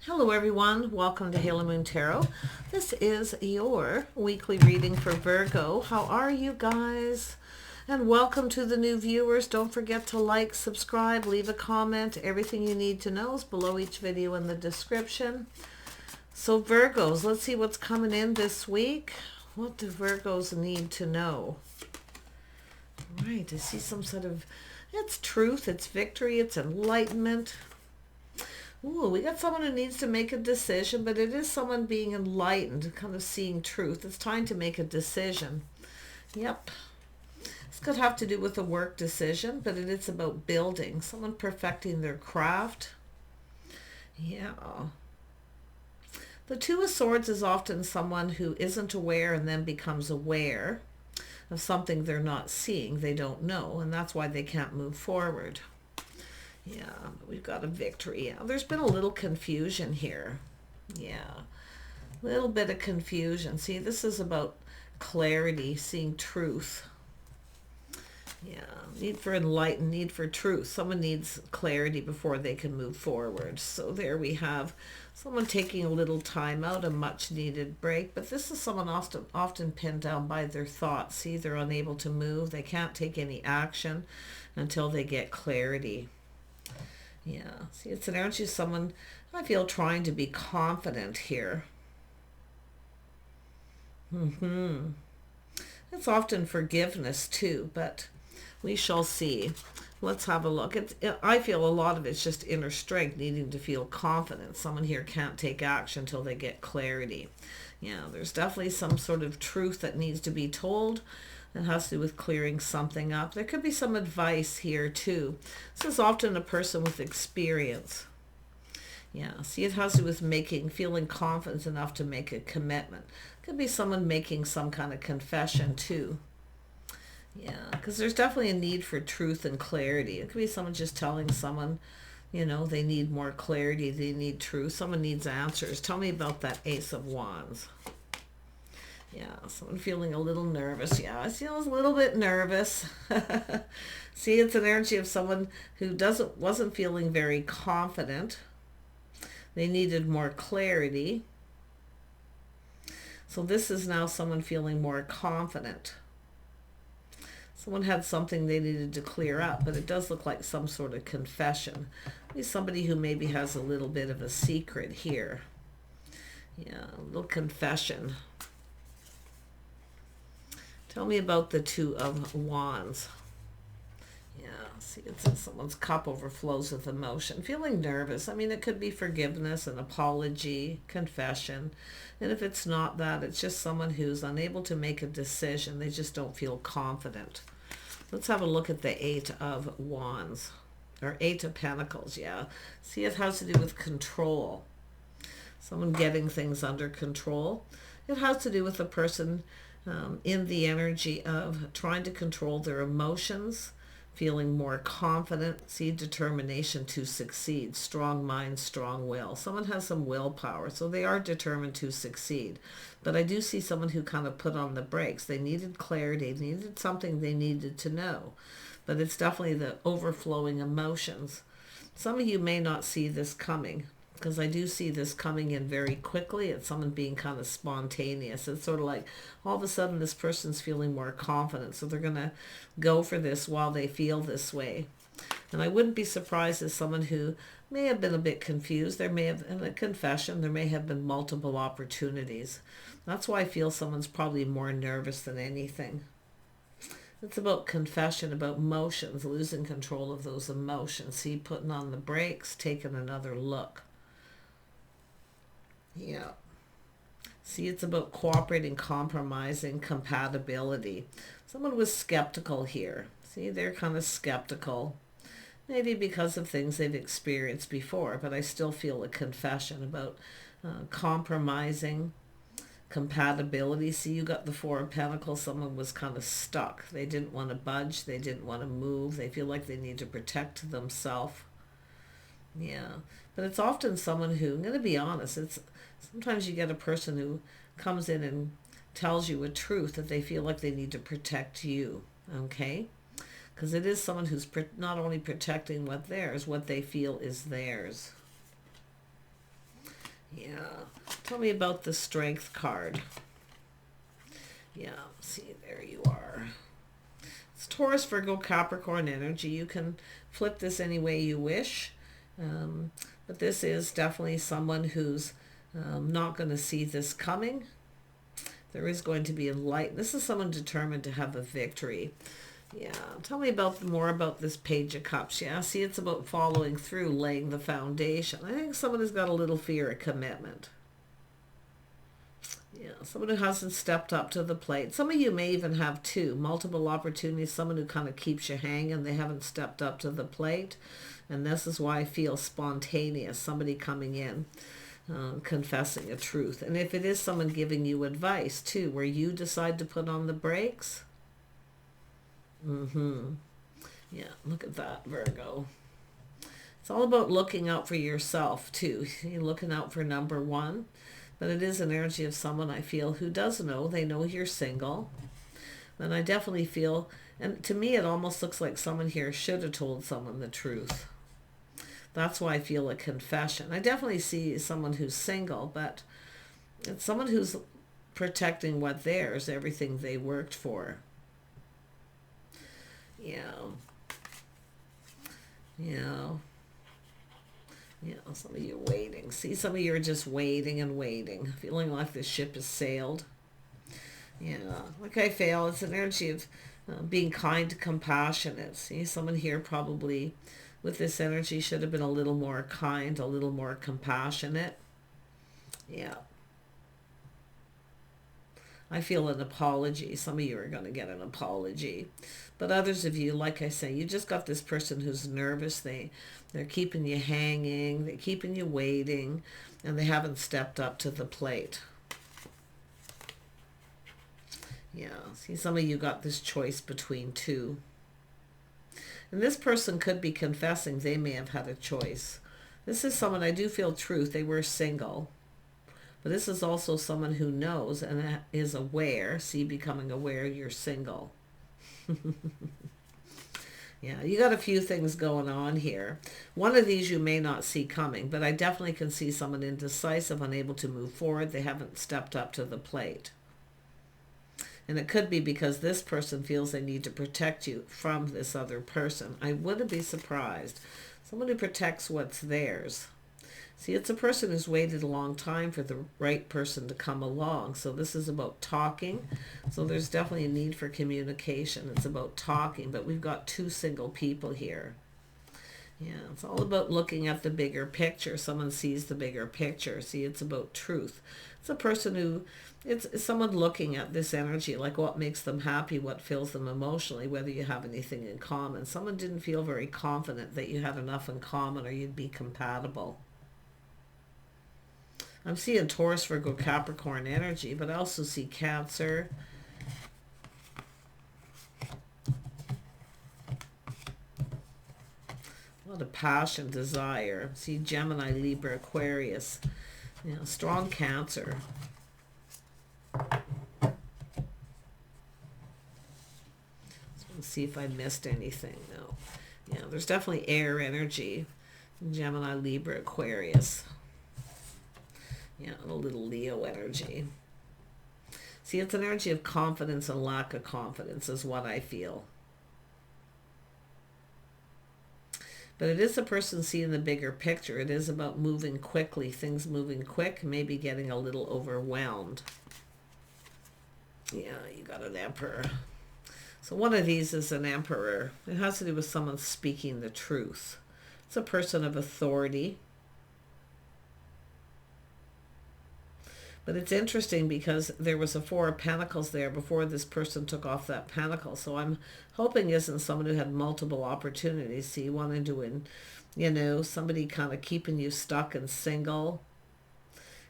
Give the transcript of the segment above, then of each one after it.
Hello everyone, welcome to Halo Moon Tarot. This is your weekly reading for Virgo. How are you guys? And welcome to the new viewers. Don't forget to like, subscribe, leave a comment. Everything you need to know is below each video in the description. So Virgos, let's see what's coming in this week. What do Virgos need to know? Right, I see some sort of, it's truth, it's victory, it's enlightenment. Ooh, we got someone who needs to make a decision, but it is someone being enlightened, kind of seeing truth. It's time to make a decision. Yep. This could have to do with a work decision, but it is about building. Someone perfecting their craft. Yeah. The Two of Swords is often someone who isn't aware and then becomes aware of something they're not seeing, they don't know, and that's why they can't move forward. Yeah, we've got a victory. Yeah, there's been a little confusion here. Yeah, a little bit of confusion. See, this is about clarity, seeing truth. Yeah, need for enlightenment, need for truth. Someone needs clarity before they can move forward. So there we have someone taking a little time out, a much needed break. But this is someone often pinned down by their thoughts. See, they're unable to move. They can't take any action until they get clarity. Yeah, see, it's an energy of someone, I feel, trying to be confident here. It's often forgiveness too, but we shall see. Let's have a look. I feel a lot of it's just inner strength, needing to feel confident. Someone here can't take action until they get clarity. Yeah, there's definitely some sort of truth that needs to be told. It has to do with clearing something up. There could be some advice here too. This is often a person with experience. Yeah, see, it has to do with feeling confident enough to make a commitment. Could be someone making some kind of confession too. Yeah, because there's definitely a need for truth and clarity. It could be someone just telling someone, you know, they need more clarity, they need truth. Someone needs answers. Tell me about that Ace of Wands. Yeah, someone feeling a little nervous. Yeah, I feel a little bit nervous. See, it's an energy of someone who wasn't feeling very confident. They needed more clarity. So this is now someone feeling more confident. Someone had something they needed to clear up, but it does look like some sort of confession. Maybe somebody who maybe has a little bit of a secret here. Yeah, a little confession. Tell me about the Two of Wands. Yeah, see, it's in someone's cup overflows with emotion. Feeling nervous. I mean, it could be forgiveness, an apology, confession. And if it's not that, it's just someone who's unable to make a decision. They just don't feel confident. Let's have a look at the Eight of Wands. Or Eight of Pentacles, yeah. See, it has to do with control. Someone getting things under control. It has to do with a person in the energy of trying to control their emotions, feeling more confident, see, determination to succeed, strong mind, strong will. Someone has some willpower, so they are determined to succeed. But I do see someone who kind of put on the brakes. They needed clarity, they needed something they needed to know. But it's definitely the overflowing emotions. Some of you may not see this coming, because I do see this coming in very quickly. It's someone being kind of spontaneous. It's sort of like all of a sudden this person's feeling more confident, so they're going to go for this while they feel this way. And I wouldn't be surprised as someone who may have been a bit confused. There may have been a confession. There may have been multiple opportunities. That's why I feel someone's probably more nervous than anything. It's about confession, about emotions, losing control of those emotions. See, putting on the brakes, taking another look. Yeah. See, it's about cooperating, compromising, compatibility. Someone was skeptical here. See, they're kind of skeptical. Maybe because of things they've experienced before, but I still feel a confession about compromising, compatibility. See, you got the Four of Pentacles. Someone was kind of stuck. They didn't want to budge. They didn't want to move. They feel like they need to protect themselves. Yeah, but it's often someone who, I'm going to be honest, sometimes you get a person who comes in and tells you a truth that they feel like they need to protect you, okay? Because it is someone who's not only protecting what they feel is theirs. Yeah. Tell me about the Strength card. Yeah, see, there you are. It's Taurus, Virgo, Capricorn energy. You can flip this any way you wish. But this is definitely someone who's not going to see this coming. There is going to be a light. This is someone determined to have a victory. Yeah, tell me more about this Page of Cups. Yeah, see, it's about following through, laying the foundation. I think someone has got a little fear of commitment. Yeah, someone who hasn't stepped up to the plate. Some of you may even have two, multiple opportunities. Someone who kind of keeps you hanging. They haven't stepped up to the plate. And this is why I feel spontaneous. Somebody coming in, confessing a truth. And if it is someone giving you advice too, where you decide to put on the brakes. Yeah, look at that, Virgo. It's all about looking out for yourself too. You're looking out for number one. But it is an energy of someone I feel who does know. They know you're single. And I definitely feel, and to me it almost looks like someone here should have told someone the truth. That's why I feel a confession. I definitely see someone who's single, but it's someone who's protecting what theirs, everything they worked for. Yeah. Some of you are waiting. See, some of you are just waiting and waiting, feeling like the ship has sailed. Yeah, like I feel, it's an energy of being kind, compassionate. See, someone here probably with this energy should have been a little more kind, a little more compassionate. Yeah. I feel an apology. Some of you are going to get an apology. But others of you, like I say, you just got this person who's nervous. They're keeping you hanging. They're keeping you waiting. And they haven't stepped up to the plate. Yeah. See, some of you got this choice between two. And this person could be confessing they may have had a choice. This is someone, I do feel truth. They were single. But this is also someone who knows and is aware. See, becoming aware you're single. Yeah, you got a few things going on here. One of these you may not see coming, but I definitely can see someone indecisive, unable to move forward. They haven't stepped up to the plate. And it could be because this person feels they need to protect you from this other person. I wouldn't be surprised. Someone who protects what's theirs. See, it's a person who's waited a long time for the right person to come along. So this is about talking. So there's definitely a need for communication. It's about talking, but we've got two single people here. Yeah, it's all about looking at the bigger picture. Someone sees the bigger picture. See, it's about truth. It's a person who, it's someone looking at this energy, like what makes them happy, what fills them emotionally, whether you have anything in common. Someone didn't feel very confident that you had enough in common or you'd be compatible. I'm seeing Taurus, Virgo, Capricorn energy, but I also see Cancer. A lot of passion, desire. See Gemini, Libra, Aquarius. You know, strong Cancer. Let's see if I missed anything. No. Yeah, there's definitely air energy. Gemini, Libra, Aquarius. Yeah, a little Leo energy. See, it's an energy of confidence and lack of confidence is what I feel. But it is a person seeing the bigger picture. It is about moving quickly, things moving quick, maybe getting a little overwhelmed. Yeah, you got an Emperor. So one of these is an Emperor. It has to do with someone speaking the truth. It's a person of authority. But it's interesting because there was a Four of Pentacles there before this person took off that pentacle. So I'm hoping isn't someone who had multiple opportunities. See, wanting to, you know, somebody kind of keeping you stuck and single,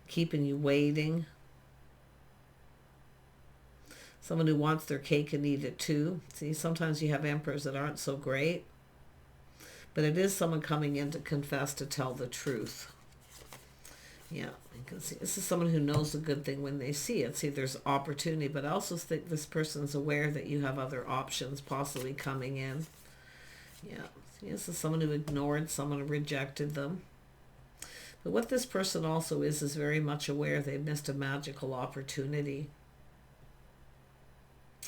keeping you waiting. Someone who wants their cake and eat it too. See, sometimes you have emperors that aren't so great. But it is someone coming in to confess, to tell the truth. Yeah, you can see this is someone who knows a good thing when they see it. See, there's opportunity, but I also think this person's aware that you have other options possibly coming in. Yeah, see, this is someone who ignored someone, who rejected them. But what this person also is very much aware they've missed a magical opportunity.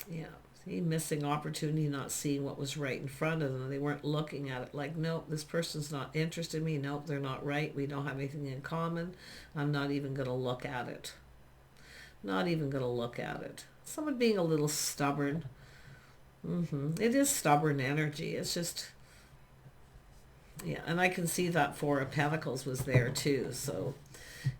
Yeah. See, missing opportunity, not seeing what was right in front of them. They weren't looking at it like, nope, this person's not interested in me. Nope, they're not right. We don't have anything in common. I'm not even going to look at it. Not even going to look at it. Someone being a little stubborn. It is stubborn energy. It's just, yeah, and I can see that Four of Pentacles was there too. So,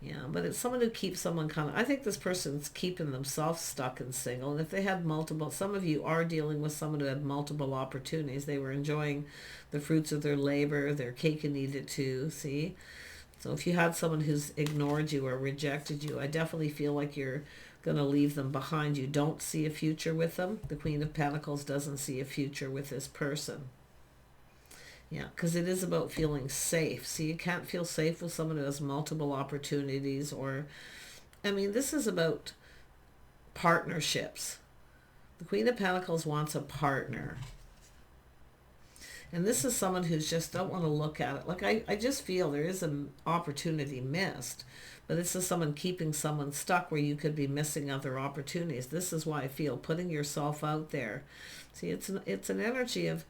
yeah, but it's someone who keeps someone kind of, I think this person's keeping themselves stuck and single. And if they had multiple, some of you are dealing with someone who had multiple opportunities. They were enjoying the fruits of their labor, their cake and eat it too, see? So if you had someone who's ignored you or rejected you, I definitely feel like you're going to leave them behind. You don't see a future with them. The Queen of Pentacles doesn't see a future with this person. Yeah, because it is about feeling safe. See, you can't feel safe with someone who has multiple opportunities, or, I mean, this is about partnerships. The Queen of Pentacles wants a partner. And this is someone who's just don't want to look at it. Like, I just feel there is an opportunity missed. But this is someone keeping someone stuck where you could be missing other opportunities. This is why I feel putting yourself out there. See, it's an energy of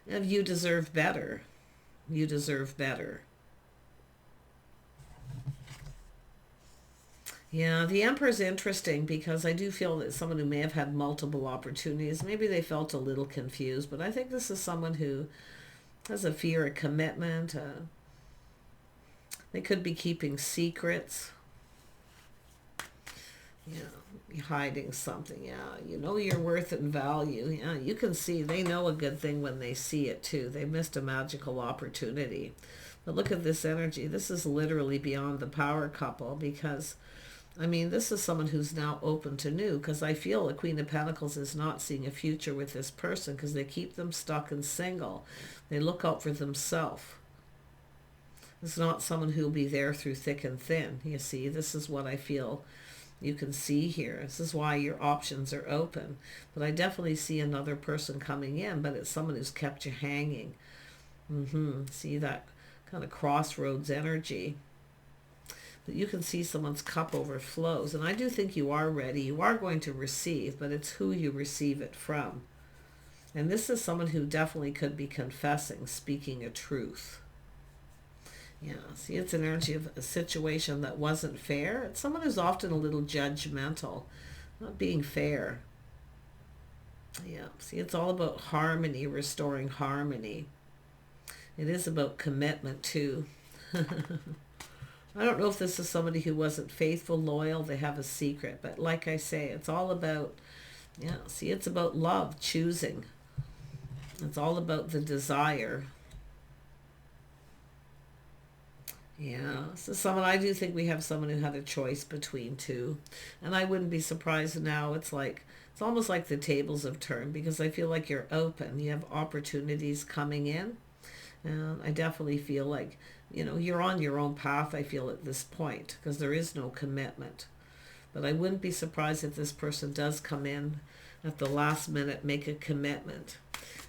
you deserve better. You deserve better. Yeah, the Emperor's interesting because I do feel that someone who may have had multiple opportunities, maybe they felt a little confused, but I think this is someone who has a fear of commitment. They could be keeping secrets. Yeah, hiding something. Yeah, you know your worth and value. Yeah, you can see they know a good thing when they see it too. They missed a magical opportunity. But look at this energy. This is literally beyond the power couple because, I mean, this is someone who's now open to new, because I feel the Queen of Pentacles is not seeing a future with this person because they keep them stuck and single. They look out for themselves. It's not someone who'll be there through thick and thin. You see, this is what I feel you can see here. This is why your options are open. But I definitely see another person coming in, but it's someone who's kept you hanging. See that kind of crossroads energy. But you can see someone's cup overflows. And I do think you are ready. You are going to receive, but it's who you receive it from. And this is someone who definitely could be confessing, speaking a truth. Yeah, see, it's an energy of a situation that wasn't fair. It's someone who's often a little judgmental, not being fair. Yeah, see, it's all about harmony, restoring harmony. It is about commitment, too. I don't know if this is somebody who wasn't faithful, loyal, they have a secret. But like I say, it's all about, yeah, see, it's about love, choosing. It's all about the desire. Yeah, so someone, I do think we have someone who had a choice between two. And I wouldn't be surprised now. It's like, it's almost like the tables have turned because I feel like you're open. You have opportunities coming in. And I definitely feel like, you know, you're on your own path, I feel, at this point, because there is no commitment. But I wouldn't be surprised if this person does come in at the last minute, make a commitment.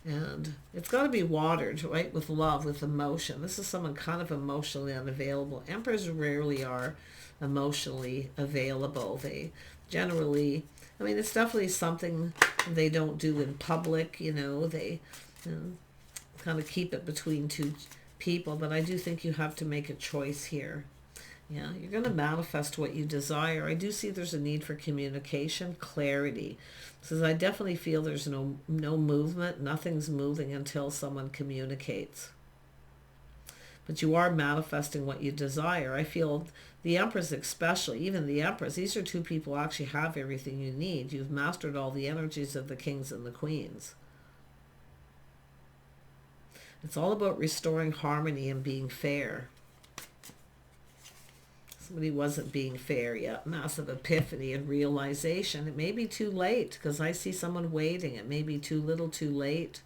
And it's got to be watered, right, with love, with emotion. This is someone kind of emotionally unavailable. Emperors rarely are emotionally available. They generally, I mean, it's definitely something they don't do in public, you know. They kind of keep it between two people. But I do think you have to make a choice here. Yeah, you're going to manifest what you desire. I do see there's a need for communication, clarity. Because I definitely feel there's no movement. Nothing's moving until someone communicates. But you are manifesting what you desire. I feel the Empress especially, even the Empress, these are two people who actually have everything you need. You've mastered all the energies of the kings and the queens. It's all about restoring harmony and being fair. Somebody wasn't being fair yet. Massive epiphany and realization. It may be too late because I see someone waiting. It may be too little too late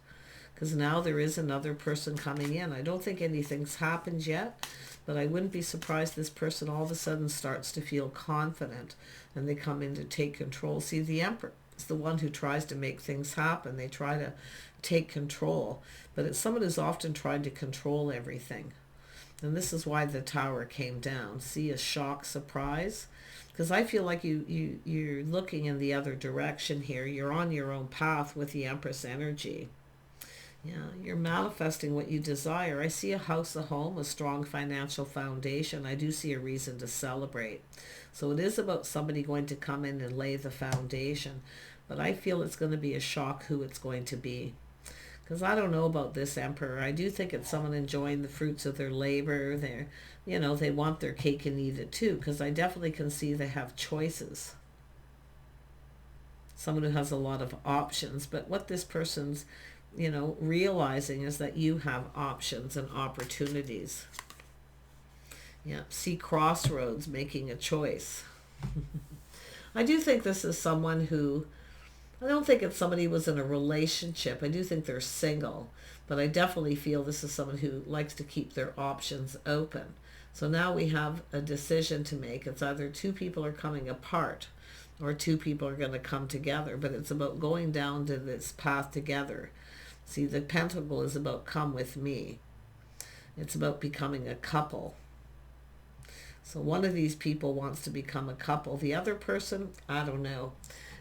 because now there is another person coming in. I don't think anything's happened yet, but I wouldn't be surprised this person all of a sudden starts to feel confident and they come in to take control. See, the Emperor is the one who tries to make things happen. They try to take control, but it's someone who's often tried to control everything. And this is why the Tower came down. See, a shock, surprise. Because I feel like you're looking in the other direction here. You're on your own path with the Empress energy. Yeah, you're manifesting what you desire. I see a house, a home, a strong financial foundation. I do see a reason to celebrate. So it is about somebody going to come in and lay the foundation. But I feel it's going to be a shock who it's going to be. Because I don't know about this Emperor. I do think it's someone enjoying the fruits of their labor. They're, you know, they want their cake and eat it too. Because I definitely can see they have choices. Someone who has a lot of options. But what this person's, you know, realizing is that you have options and opportunities. Yeah, see crossroads, making a choice. I do think this is someone who, I don't think it's somebody who was in a relationship. I do think they're single, but I definitely feel this is someone who likes to keep their options open. So now we have a decision to make. It's either two people are coming apart or two people are going to come together, but it's about going down to this path together. See, the Pentacle is about come with me. It's about becoming a couple. So one of these people wants to become a couple. The other person, I don't know.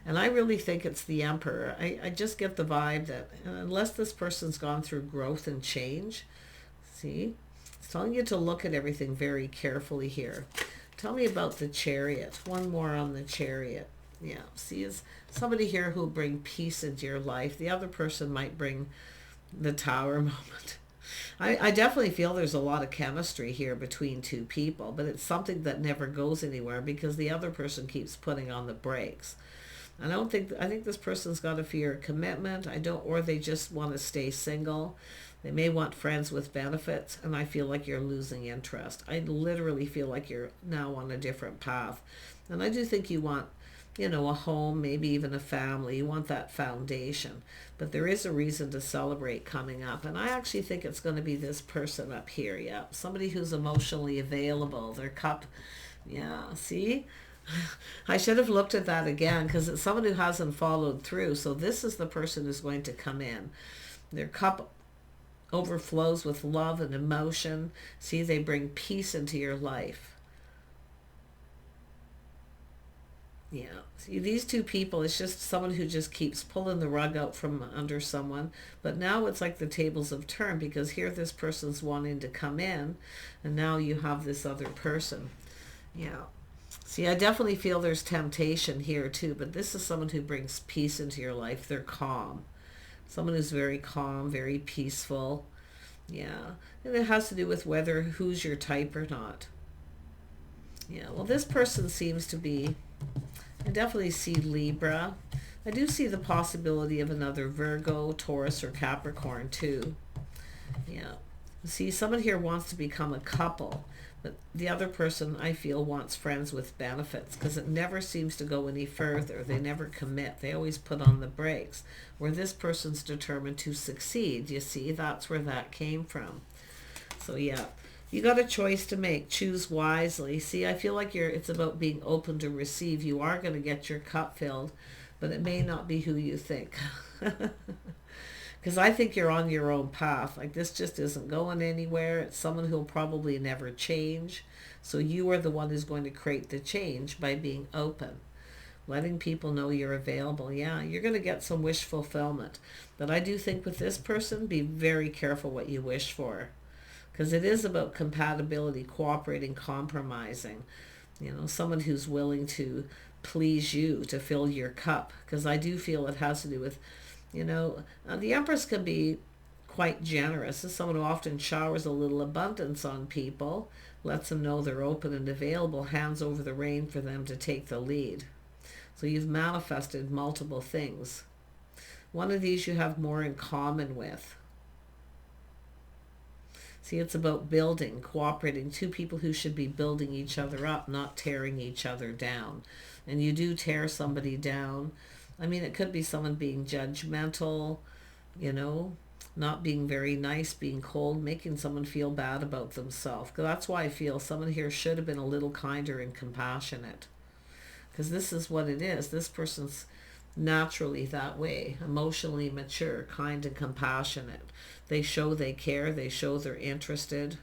And I really think it's the Emperor. I just get the vibe that unless this person's gone through growth and change, see, it's telling you to look at everything very carefully here. Tell me about the Chariot. One more on the Chariot. Yeah, see, is somebody here who'll bring peace into your life. The other person might bring the Tower moment. I definitely feel there's a lot of chemistry here between two people, but it's something that never goes anywhere because the other person keeps putting on the brakes. I think this person's got a fear of commitment. Or they just want to stay single. They may want friends with benefits, and I feel like you're losing interest. I literally feel like you're now on a different path. And I do think you want, you know, a home, maybe even a family. You want that foundation. But there is a reason to celebrate coming up. And I actually think it's going to be this person up here. Yeah, somebody who's emotionally available. Their cup, yeah, see? I should have looked at that again because it's someone who hasn't followed through. So this is the person who's going to come in. Their cup overflows with love and emotion. See, they bring peace into your life. Yeah, see, these two people, it's just someone who just keeps pulling the rug out from under someone. But now it's like the tables have turned because here this person's wanting to come in and now you have this other person. Yeah. See, I definitely feel there's temptation here too, but this is someone who brings peace into your life. They're calm. Someone who's very calm, very peaceful. Yeah. And it has to do with whether who's your type or not. Yeah, well, this person seems to be, I definitely see Libra. I do see the possibility of another Virgo, Taurus, or Capricorn too. Yeah. See, someone here wants to become a couple, but the other person, I feel, wants friends with benefits because it never seems to go any further. They never commit. They always put on the brakes. Where this person's determined to succeed, you see, that's where that came from. So yeah, you got a choice to make. Choose wisely. See, I feel like it's about being open to receive. You are going to get your cup filled, but it may not be who you think. Because I think you're on your own path. Like, this just isn't going anywhere. It's someone who'll probably never change. So you are the one who's going to create the change by being open. Letting people know you're available. Yeah, you're going to get some wish fulfillment. But I do think with this person, be very careful what you wish for. Because it is about compatibility, cooperating, compromising. You know, someone who's willing to please you, to fill your cup. Because I do feel it has to do with, you know, the Empress can be quite generous. It's someone who often showers a little abundance on people, lets them know they're open and available, hands over the rein for them to take the lead. So you've manifested multiple things. One of these you have more in common with. See, it's about building, cooperating, two people who should be building each other up, not tearing each other down. And you do tear somebody down. I mean, it could be someone being judgmental, you know, not being very nice, being cold, making someone feel bad about themselves. That's why I feel someone here should have been a little kinder and compassionate. Because this is what it is. This person's naturally that way, emotionally mature, kind and compassionate. They show they care. They show they're interested.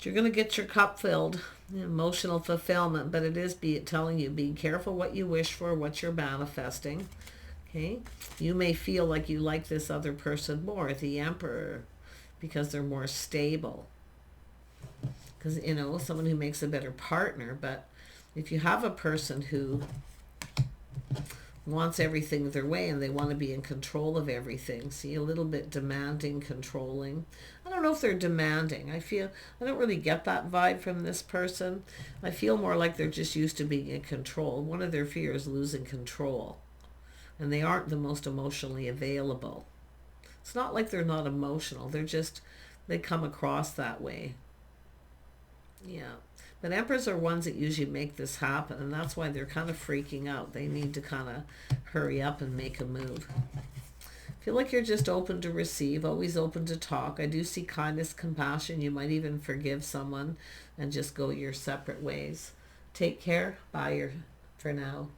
You're going to get your cup filled, emotional fulfillment, but it is telling you, be careful what you wish for, what you're manifesting. Okay, you may feel like you like this other person more, the Emperor, because they're more stable. Because, you know, someone who makes a better partner. But if you have a person who wants everything their way and they want to be in control of everything, see, a little bit demanding, controlling. I don't know if they're demanding. I don't really get that vibe from this person. I feel more like they're just used to being in control. One of their fears is losing control. And they aren't the most emotionally available. It's not like they're not emotional. They come across that way. Yeah. But Emperors are ones that usually make this happen, and that's why they're kind of freaking out. They need to kind of hurry up and make a move. Feel like you're just open to receive, always open to talk. I do see kindness, compassion. You might even forgive someone and just go your separate ways. Take care. Bye for now.